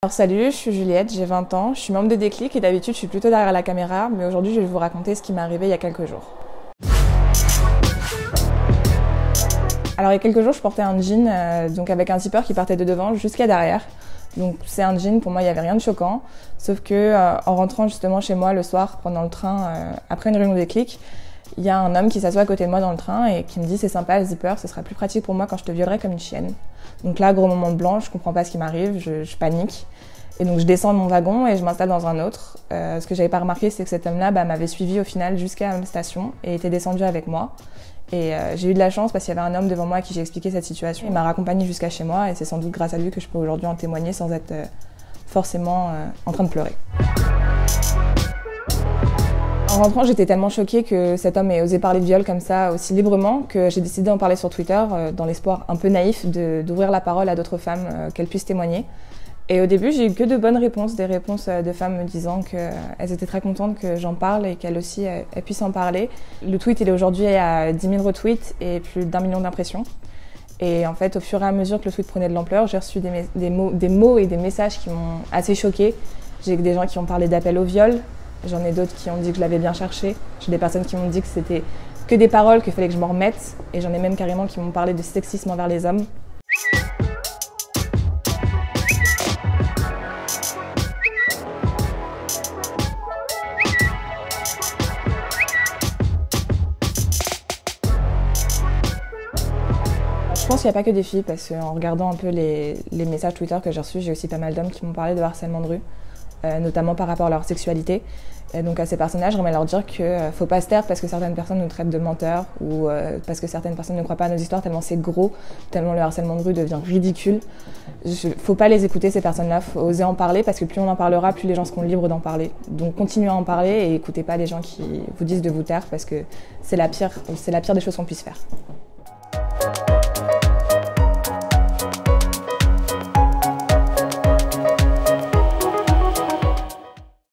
Alors salut, je suis Juliette, j'ai 20 ans, je suis membre de Déclic et d'habitude je suis plutôt derrière la caméra, mais aujourd'hui je vais vous raconter ce qui m'est arrivé il y a quelques jours. Alors il y a quelques jours je portais un jean donc avec un zipper qui partait de devant jusqu'à derrière. Donc c'est un jean, pour moi il n'y avait rien de choquant, sauf que en rentrant justement chez moi le soir, prenant le train après une réunion Déclic, il y a un homme qui s'assoit à côté de moi dans le train et qui me dit c'est sympa le zipper, ce sera plus pratique pour moi quand je te violerai comme une chienne. Donc là, gros moment de blanc, je comprends pas ce qui m'arrive, je panique. Et donc je descends de mon wagon et je m'installe dans un autre. Ce que j'avais pas remarqué, c'est que cet homme-là m'avait suivi au final jusqu'à la station et était descendu avec moi. Et j'ai eu de la chance parce qu'il y avait un homme devant moi à qui j'ai expliqué cette situation. Il m'a raccompagné jusqu'à chez moi et c'est sans doute grâce à lui que je peux aujourd'hui en témoigner sans être forcément en train de pleurer. En rentrant, j'étais tellement choquée que cet homme ait osé parler de viol comme ça aussi librement que j'ai décidé d'en parler sur Twitter dans l'espoir un peu naïf d'ouvrir la parole à d'autres femmes, qu'elles puissent témoigner. Et au début, j'ai eu que de bonnes réponses, des réponses de femmes me disant qu'elles étaient très contentes que j'en parle et qu'elles aussi elles puissent en parler. Le tweet, il est aujourd'hui à 10 000 retweets et plus d'1 million d'impressions. Et en fait, au fur et à mesure que le tweet prenait de l'ampleur, j'ai reçu des mots et des messages qui m'ont assez choquée. J'ai des gens qui ont parlé d'appel au viol. J'en ai d'autres qui ont dit que je l'avais bien cherché. J'ai des personnes qui m'ont dit que c'était que des paroles, qu'il fallait que je m'en remette. Et j'en ai même carrément qui m'ont parlé de sexisme envers les hommes. Je pense qu'il n'y a pas que des filles, parce qu'en regardant un peu les messages Twitter que j'ai reçus, j'ai aussi pas mal d'hommes qui m'ont parlé de harcèlement de rue. Notamment par rapport à leur sexualité. Et donc à ces personnages, j'aimerais leur dire qu'il ne faut pas se taire parce que certaines personnes nous traitent de menteurs ou parce que certaines personnes ne croient pas à nos histoires tellement c'est gros, tellement le harcèlement de rue devient ridicule. Il ne faut pas les écouter ces personnes-là, il faut oser en parler parce que plus on en parlera, plus les gens seront libres d'en parler. Donc continuez à en parler et écoutez pas les gens qui vous disent de vous taire parce que c'est la pire des choses qu'on puisse faire.